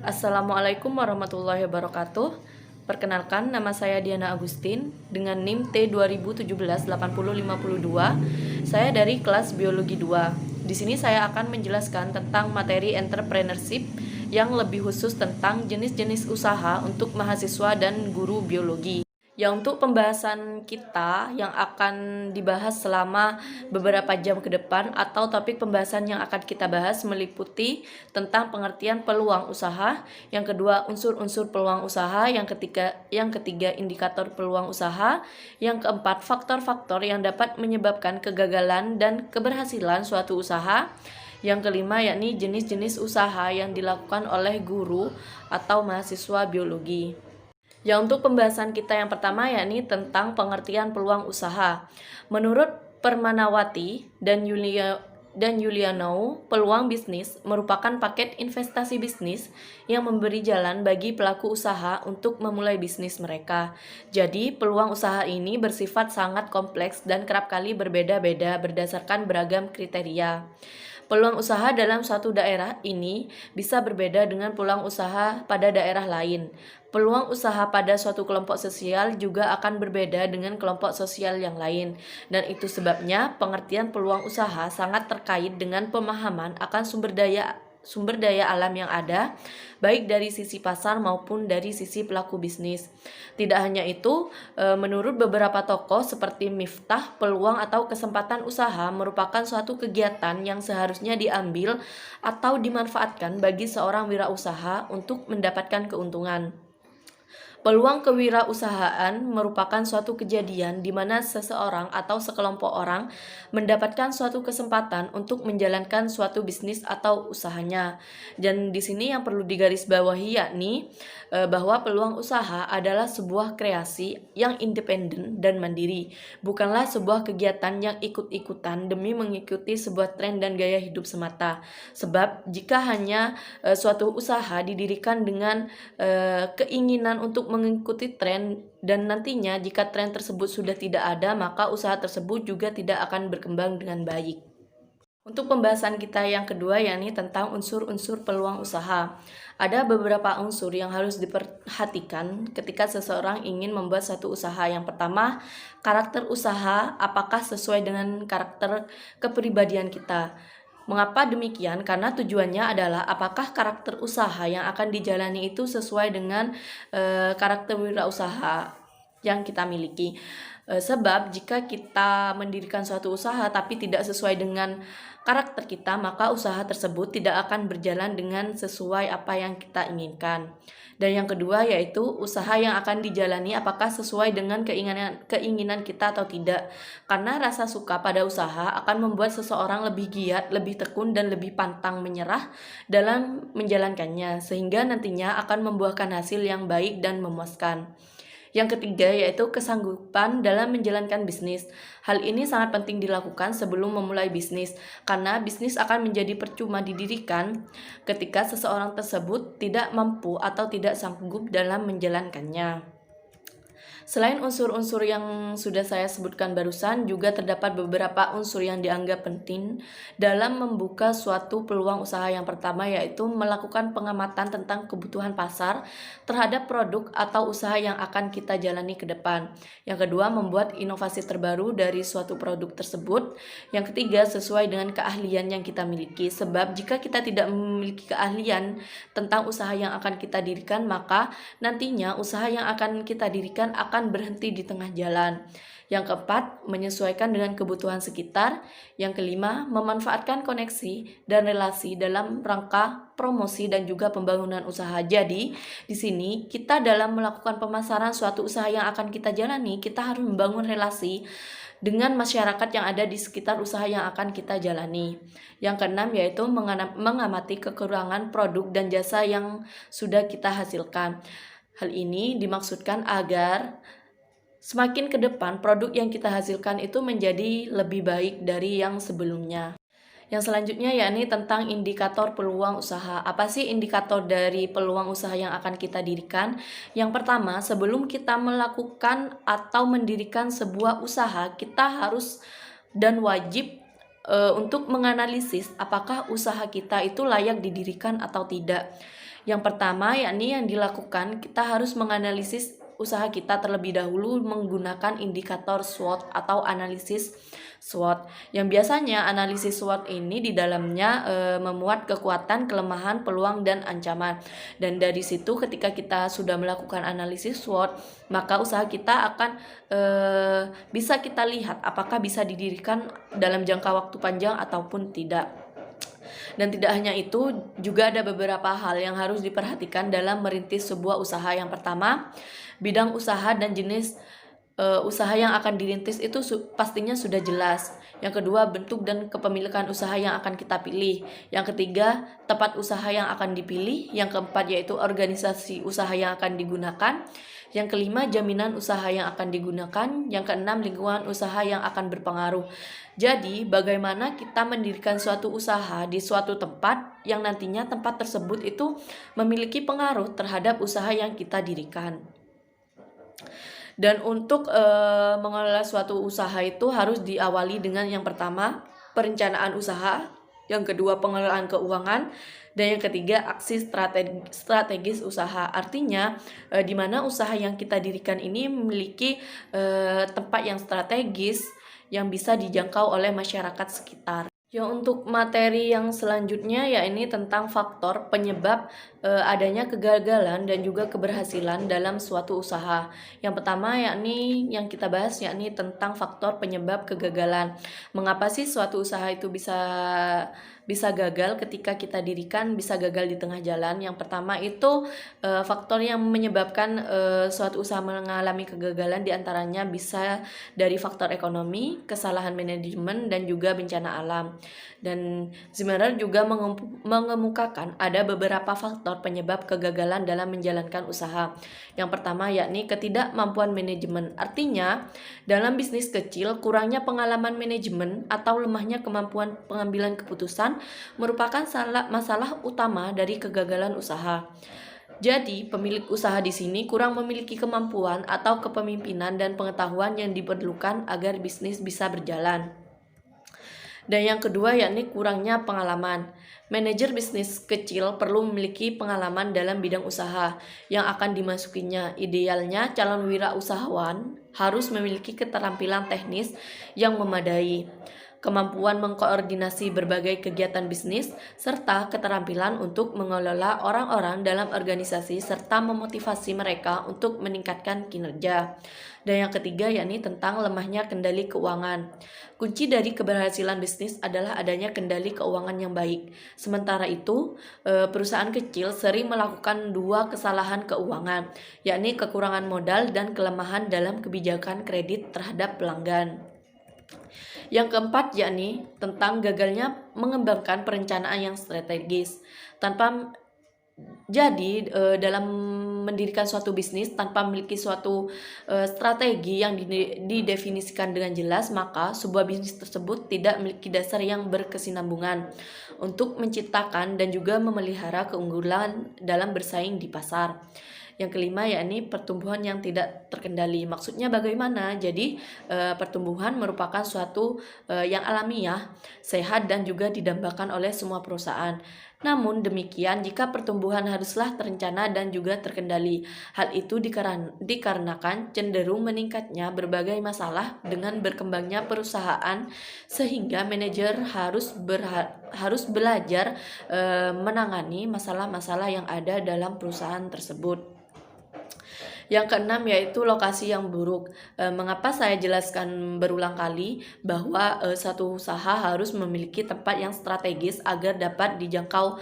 Assalamualaikum warahmatullahi wabarakatuh. Perkenalkan, nama saya Diana Agustin dengan NIM T2017-8052. Saya dari kelas Biologi 2. Di sini saya akan menjelaskan tentang materi entrepreneurship yang lebih khusus tentang jenis-jenis usaha untuk mahasiswa dan guru biologi. Ya, untuk pembahasan kita yang akan dibahas selama beberapa jam ke depan atau topik pembahasan yang akan kita bahas meliputi tentang pengertian peluang usaha, yang kedua unsur-unsur peluang usaha, yang ketiga indikator peluang usaha, yang keempat faktor-faktor yang dapat menyebabkan kegagalan dan keberhasilan suatu usaha, yang kelima yakni jenis-jenis usaha yang dilakukan oleh guru atau mahasiswa biologi. Ya, untuk pembahasan kita yang pertama yakni tentang pengertian peluang usaha. Menurut Permanawati dan Yuliano, peluang bisnis merupakan paket investasi bisnis yang memberi jalan bagi pelaku usaha untuk memulai bisnis mereka. Jadi, peluang usaha ini bersifat sangat kompleks dan kerap kali berbeda-beda berdasarkan beragam kriteria. Peluang usaha dalam suatu daerah ini bisa berbeda dengan peluang usaha pada daerah lain. Peluang usaha pada suatu kelompok sosial juga akan berbeda dengan kelompok sosial yang lain. Dan itu sebabnya pengertian peluang usaha sangat terkait dengan pemahaman akan sumber daya alam yang ada, baik dari sisi pasar maupun dari sisi pelaku bisnis. Tidak hanya itu, menurut beberapa tokoh seperti Miftah, peluang atau kesempatan usaha merupakan suatu kegiatan yang seharusnya diambil atau dimanfaatkan bagi seorang wirausaha untuk mendapatkan keuntungan. Peluang kewirausahaan merupakan suatu kejadian di mana seseorang atau sekelompok orang mendapatkan suatu kesempatan untuk menjalankan suatu bisnis atau usahanya. Dan di sini yang perlu digarisbawahi yakni bahwa peluang usaha adalah sebuah kreasi yang independen dan mandiri, bukanlah sebuah kegiatan yang ikut-ikutan demi mengikuti sebuah tren dan gaya hidup semata. Sebab jika hanya suatu usaha didirikan dengan keinginan untuk mengikuti tren dan nantinya jika tren tersebut sudah tidak ada, maka usaha tersebut juga tidak akan berkembang dengan baik. Untuk pembahasan kita yang kedua yakni tentang unsur-unsur peluang usaha. Ada beberapa unsur yang harus diperhatikan ketika seseorang ingin membuat satu usaha. Yang pertama, karakter usaha apakah sesuai dengan karakter kepribadian kita. Mengapa demikian? Karena tujuannya adalah apakah karakter usaha yang akan dijalani itu sesuai dengan karakter wirausaha yang kita miliki. Sebab jika kita mendirikan suatu usaha tapi tidak sesuai dengan karakter kita, maka usaha tersebut tidak akan berjalan dengan sesuai apa yang kita inginkan. Dan yang kedua yaitu usaha yang akan dijalani apakah sesuai dengan keinginan kita atau tidak. Karena rasa suka pada usaha akan membuat seseorang lebih giat, lebih tekun dan lebih pantang menyerah dalam menjalankannya, sehingga nantinya akan membuahkan hasil yang baik dan memuaskan. Yang ketiga yaitu kesanggupan dalam menjalankan bisnis. Hal ini sangat penting dilakukan sebelum memulai bisnis, karena bisnis akan menjadi percuma didirikan ketika seseorang tersebut tidak mampu atau tidak sanggup dalam menjalankannya. Selain unsur-unsur yang sudah saya sebutkan barusan, juga terdapat beberapa unsur yang dianggap penting dalam membuka suatu peluang usaha. Yang pertama yaitu melakukan pengamatan tentang kebutuhan pasar terhadap produk atau usaha yang akan kita jalani ke depan. Yang kedua, membuat inovasi terbaru dari suatu produk tersebut. Yang ketiga, sesuai dengan keahlian yang kita miliki. Sebab jika kita tidak memiliki keahlian tentang usaha yang akan kita dirikan, maka nantinya usaha yang akan kita dirikan akan berhenti di tengah jalan. Yang keempat, menyesuaikan dengan kebutuhan sekitar. Yang kelima, memanfaatkan koneksi dan relasi dalam rangka promosi dan juga pembangunan usaha. Jadi, di sini kita dalam melakukan pemasaran suatu usaha yang akan kita jalani, kita harus membangun relasi dengan masyarakat yang ada di sekitar usaha yang akan kita jalani. Yang keenam yaitu mengamati kekurangan produk dan jasa yang sudah kita hasilkan. Hal ini dimaksudkan agar semakin ke depan produk yang kita hasilkan itu menjadi lebih baik dari yang sebelumnya. Yang selanjutnya yakni tentang indikator peluang usaha. Apa sih indikator dari peluang usaha yang akan kita dirikan? Yang pertama, sebelum kita melakukan atau mendirikan sebuah usaha, kita harus dan wajib untuk menganalisis apakah usaha kita itu layak didirikan atau tidak. Yang pertama yakni yang dilakukan, kita harus menganalisis usaha kita terlebih dahulu menggunakan indikator SWOT atau analisis SWOT. Yang biasanya analisis SWOT ini di dalamnya memuat kekuatan, kelemahan, peluang, dan ancaman. Dan dari situ ketika kita sudah melakukan analisis SWOT, maka usaha kita akan bisa kita lihat apakah bisa didirikan dalam jangka waktu panjang ataupun tidak. Dan tidak hanya itu, juga ada beberapa hal yang harus diperhatikan dalam merintis sebuah usaha. Yang pertama, bidang usaha dan jenis usaha yang akan dirintis itu pastinya sudah jelas. Yang kedua, bentuk dan kepemilikan usaha yang akan kita pilih. Yang ketiga, tempat usaha yang akan dipilih. Yang keempat, yaitu organisasi usaha yang akan digunakan. Yang kelima, jaminan usaha yang akan digunakan. Yang keenam, lingkungan usaha yang akan berpengaruh. Jadi, bagaimana kita mendirikan suatu usaha di suatu tempat yang nantinya tempat tersebut itu memiliki pengaruh terhadap usaha yang kita dirikan. Dan untuk mengelola suatu usaha itu harus diawali dengan yang pertama, perencanaan usaha, yang kedua, pengelolaan keuangan, dan yang ketiga, aksi strategis usaha. Artinya, di mana usaha yang kita dirikan ini memiliki tempat yang strategis yang bisa dijangkau oleh masyarakat sekitar. Ya, untuk materi yang selanjutnya ya ini tentang faktor penyebab adanya kegagalan dan juga keberhasilan dalam suatu usaha. Yang pertama yakni yang kita bahas yakni tentang faktor penyebab kegagalan. Mengapa sih suatu usaha itu bisa gagal ketika kita dirikan, bisa gagal di tengah jalan? Yang pertama itu faktor yang menyebabkan suatu usaha mengalami kegagalan diantaranya bisa dari faktor ekonomi, kesalahan manajemen, dan juga bencana alam. Dan Zimmerer juga mengemukakan ada beberapa faktor penyebab kegagalan dalam menjalankan usaha. Yang pertama yakni ketidakmampuan manajemen. Artinya, dalam bisnis kecil, kurangnya pengalaman manajemen atau lemahnya kemampuan pengambilan keputusan merupakan masalah utama dari kegagalan usaha. Jadi, pemilik usaha di sini kurang memiliki kemampuan atau kepemimpinan dan pengetahuan yang diperlukan agar bisnis bisa berjalan. Dan yang kedua yakni kurangnya pengalaman. Manajer bisnis kecil perlu memiliki pengalaman dalam bidang usaha yang akan dimasukinya. Idealnya calon wirausahawan harus memiliki keterampilan teknis yang memadai, kemampuan mengkoordinasi berbagai kegiatan bisnis, serta keterampilan untuk mengelola orang-orang dalam organisasi serta memotivasi mereka untuk meningkatkan kinerja. Dan yang ketiga yakni tentang lemahnya kendali keuangan. Kunci dari keberhasilan bisnis adalah adanya kendali keuangan yang baik. Sementara itu, perusahaan kecil sering melakukan dua kesalahan keuangan, yakni kekurangan modal dan kelemahan dalam kebijakan kredit terhadap pelanggan. Yang keempat yakni tentang gagalnya mengembangkan perencanaan yang strategis. Dalam mendirikan suatu bisnis tanpa memiliki suatu strategi yang didefinisikan dengan jelas, maka sebuah bisnis tersebut tidak memiliki dasar yang berkesinambungan untuk menciptakan dan juga memelihara keunggulan dalam bersaing di pasar. Yang kelima yakni pertumbuhan yang tidak terkendali. Maksudnya bagaimana? Jadi pertumbuhan merupakan suatu yang alamiah, sehat, dan juga didambakan oleh semua perusahaan. Namun demikian, jika pertumbuhan haruslah terencana dan juga terkendali. Hal itu dikarenakan cenderung meningkatnya berbagai masalah dengan berkembangnya perusahaan, sehingga manajer harus belajar menangani masalah-masalah yang ada dalam perusahaan tersebut. Yang keenam yaitu lokasi yang buruk. Mengapa saya jelaskan berulang kali bahwa satu usaha harus memiliki tempat yang strategis agar dapat dijangkau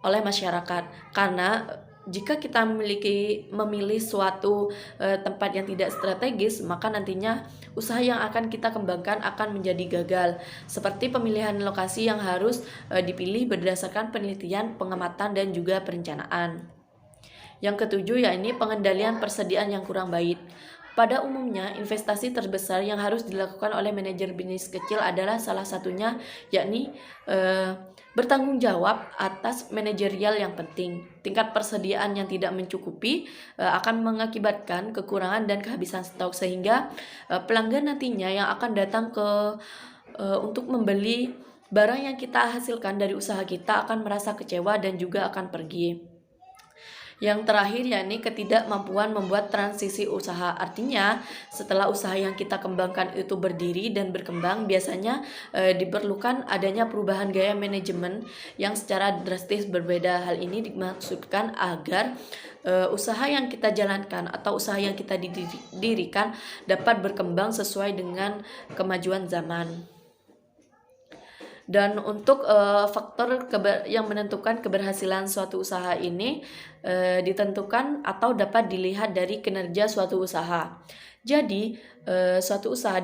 oleh masyarakat? Karena jika kita memilih suatu tempat yang tidak strategis, maka nantinya usaha yang akan kita kembangkan akan menjadi gagal. Seperti pemilihan lokasi yang harus dipilih berdasarkan penelitian, pengamatan, dan juga perencanaan. Yang ketujuh yakni pengendalian persediaan yang kurang baik. Pada umumnya, investasi terbesar yang harus dilakukan oleh manajer bisnis kecil adalah salah satunya yakni bertanggung jawab atas manajerial yang penting. Tingkat persediaan yang tidak mencukupi akan mengakibatkan kekurangan dan kehabisan stok, sehingga pelanggan nantinya yang akan datang untuk membeli barang yang kita hasilkan dari usaha kita akan merasa kecewa dan juga akan pergi. Yang terakhir yakni ketidakmampuan membuat transisi usaha. Artinya, setelah usaha yang kita kembangkan itu berdiri dan berkembang, biasanya diperlukan adanya perubahan gaya manajemen yang secara drastis berbeda. Hal ini dimaksudkan agar usaha yang kita jalankan atau usaha yang kita dirikan dapat berkembang sesuai dengan kemajuan zaman. Dan untuk faktor yang menentukan keberhasilan suatu usaha ini ditentukan atau dapat dilihat dari kinerja suatu usaha. Jadi, suatu usaha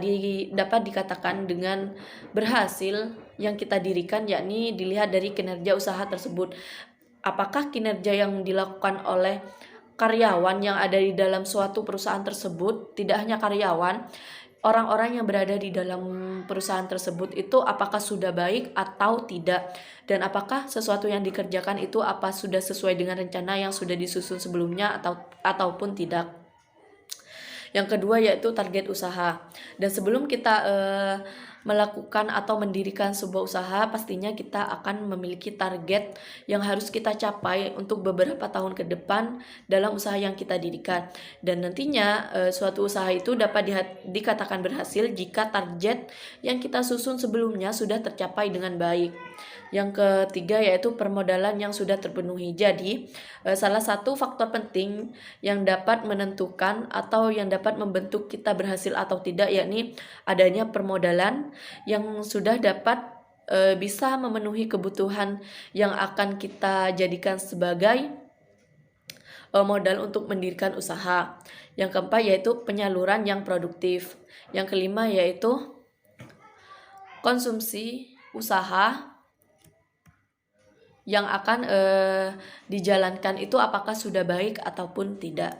dapat dikatakan dengan berhasil yang kita dirikan, yakni dilihat dari kinerja usaha tersebut. Apakah kinerja yang dilakukan oleh karyawan yang ada di dalam suatu perusahaan tersebut, tidak hanya karyawan, orang-orang yang berada di dalam perusahaan tersebut itu apakah sudah baik atau tidak, dan apakah sesuatu yang dikerjakan itu apa sudah sesuai dengan rencana yang sudah disusun sebelumnya ataupun tidak. Yang kedua yaitu target usaha. Dan sebelum kita melakukan atau mendirikan sebuah usaha, pastinya kita akan memiliki target yang harus kita capai untuk beberapa tahun ke depan dalam usaha yang kita dirikan. Dan nantinya suatu usaha itu dapat dikatakan berhasil jika target yang kita susun sebelumnya sudah tercapai dengan baik. Yang ketiga yaitu permodalan yang sudah terpenuhi. Jadi, salah satu faktor penting yang dapat menentukan atau yang dapat membentuk kita berhasil atau tidak yakni adanya permodalan yang sudah dapat bisa memenuhi kebutuhan yang akan kita jadikan sebagai modal untuk mendirikan usaha. Yang keempat yaitu penyaluran yang produktif. Yang kelima yaitu konsumsi usaha yang akan dijalankan itu apakah sudah baik ataupun tidak.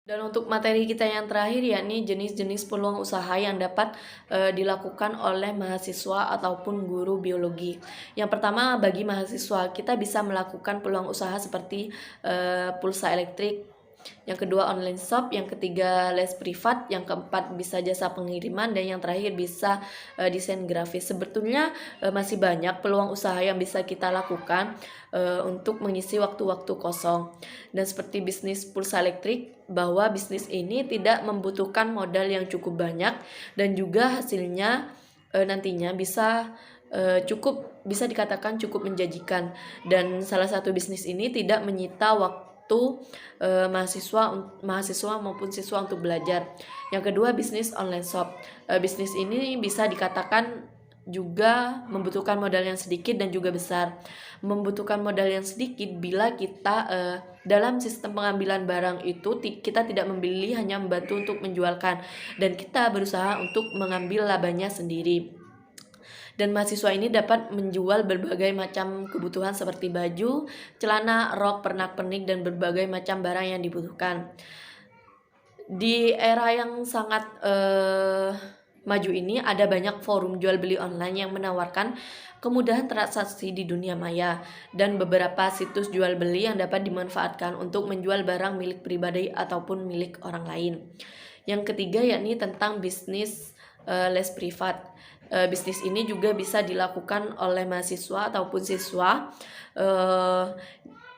Dan untuk materi kita yang terakhir yakni jenis-jenis peluang usaha yang dapat dilakukan oleh mahasiswa ataupun guru biologi. Yang pertama, bagi mahasiswa kita bisa melakukan peluang usaha seperti pulsa elektrik. Yang kedua online shop, yang ketiga les privat, yang keempat bisa jasa pengiriman, dan yang terakhir bisa desain grafis. Sebetulnya masih banyak peluang usaha yang bisa kita lakukan untuk mengisi waktu-waktu kosong. Dan seperti bisnis pulsa elektrik, bahwa bisnis ini tidak membutuhkan modal yang cukup banyak dan juga hasilnya nantinya bisa dikatakan cukup menjanjikan. Dan salah satu bisnis ini tidak menyita waktu mahasiswa maupun siswa untuk belajar. Yang kedua, bisnis online shop. Bisnis ini bisa dikatakan juga membutuhkan modal yang sedikit dan juga besar. Membutuhkan modal yang sedikit bila kita dalam sistem pengambilan barang itu kita tidak membeli, hanya membantu untuk menjualkan, dan kita berusaha untuk mengambil labanya sendiri. Dan mahasiswa ini dapat menjual berbagai macam kebutuhan seperti baju, celana, rok, pernak-pernik, dan berbagai macam barang yang dibutuhkan. Di era yang sangat maju ini ada banyak forum jual beli online yang menawarkan kemudahan transaksi di dunia maya dan beberapa situs jual beli yang dapat dimanfaatkan untuk menjual barang milik pribadi ataupun milik orang lain. Yang ketiga yakni tentang bisnis les privat. Bisnis ini juga bisa dilakukan oleh mahasiswa ataupun siswa,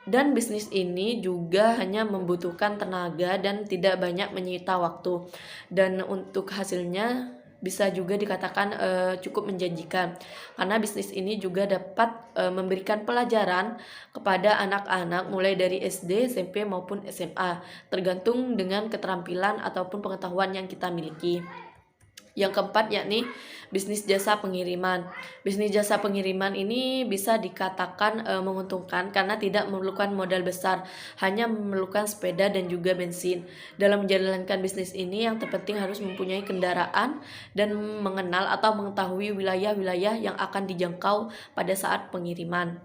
dan bisnis ini juga hanya membutuhkan tenaga dan tidak banyak menyita waktu, dan untuk hasilnya bisa juga dikatakan cukup menjanjikan, karena bisnis ini juga dapat memberikan pelajaran kepada anak-anak mulai dari SD, SMP maupun SMA, tergantung dengan keterampilan ataupun pengetahuan yang kita miliki. Yang keempat yakni bisnis jasa pengiriman. Bisnis jasa pengiriman ini bisa dikatakan menguntungkan karena tidak memerlukan modal besar, hanya memerlukan sepeda dan juga bensin. Dalam menjalankan bisnis ini yang terpenting harus mempunyai kendaraan dan mengenal atau mengetahui wilayah-wilayah yang akan dijangkau pada saat pengiriman.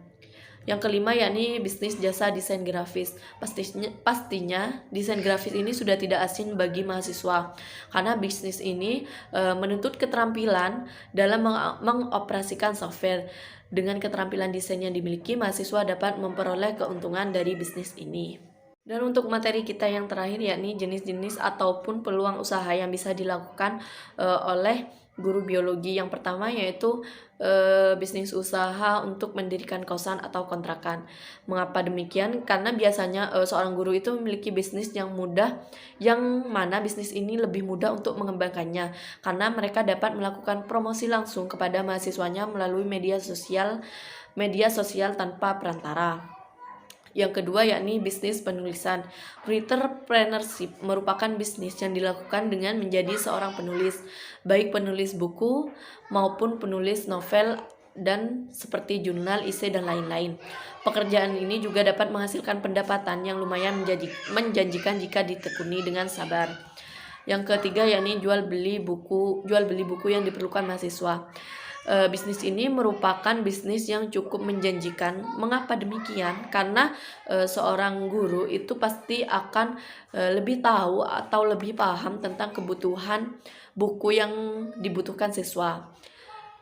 Yang kelima yakni bisnis jasa desain grafis. Pastinya desain grafis ini sudah tidak asing bagi mahasiswa, karena bisnis ini menuntut keterampilan dalam mengoperasikan software. Dengan keterampilan desain yang dimiliki, mahasiswa dapat memperoleh keuntungan dari bisnis ini. Dan untuk materi kita yang terakhir yakni jenis-jenis ataupun peluang usaha yang bisa dilakukan oleh guru biologi. Yang pertama yaitu bisnis usaha untuk mendirikan kosan atau kontrakan. Mengapa demikian? Karena biasanya seorang guru itu memiliki bisnis yang mudah, yang mana bisnis ini lebih mudah untuk mengembangkannya karena mereka dapat melakukan promosi langsung kepada mahasiswanya melalui media sosial tanpa perantara. Yang kedua yakni bisnis penulisan. Writerpreneurship merupakan bisnis yang dilakukan dengan menjadi seorang penulis, baik penulis buku maupun penulis novel dan seperti jurnal, esai dan lain-lain. Pekerjaan ini juga dapat menghasilkan pendapatan yang lumayan menjanjikan jika ditekuni dengan sabar. Yang ketiga yakni jual beli buku yang diperlukan mahasiswa. Bisnis ini merupakan bisnis yang cukup menjanjikan. Mengapa demikian? Karena seorang guru itu pasti akan lebih tahu atau lebih paham tentang kebutuhan buku yang dibutuhkan siswa.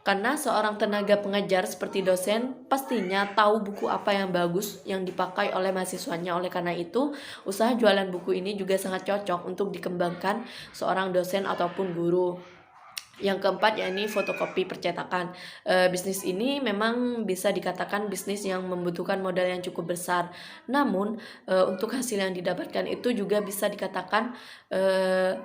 Karena seorang tenaga pengajar seperti dosen pastinya tahu buku apa yang bagus yang dipakai oleh mahasiswanya. Oleh karena itu, usaha jualan buku ini juga sangat cocok untuk dikembangkan seorang dosen ataupun guru. Yang keempat yakni fotokopi percetakan. Bisnis ini memang bisa dikatakan bisnis yang membutuhkan modal yang cukup besar. Namun untuk hasil yang didapatkan itu juga bisa dikatakan 2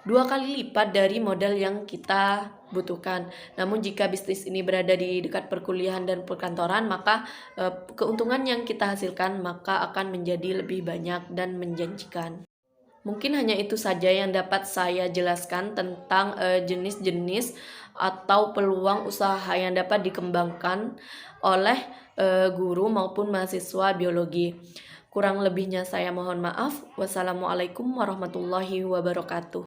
kali lipat dari modal yang kita butuhkan. Namun jika bisnis ini berada di dekat perkuliahan dan perkantoran, maka keuntungan yang kita hasilkan maka akan menjadi lebih banyak dan menjanjikan. Mungkin hanya itu saja yang dapat saya jelaskan tentang jenis-jenis atau peluang usaha yang dapat dikembangkan oleh guru maupun mahasiswa biologi. Kurang lebihnya saya mohon maaf. Wassalamualaikum warahmatullahi wabarakatuh.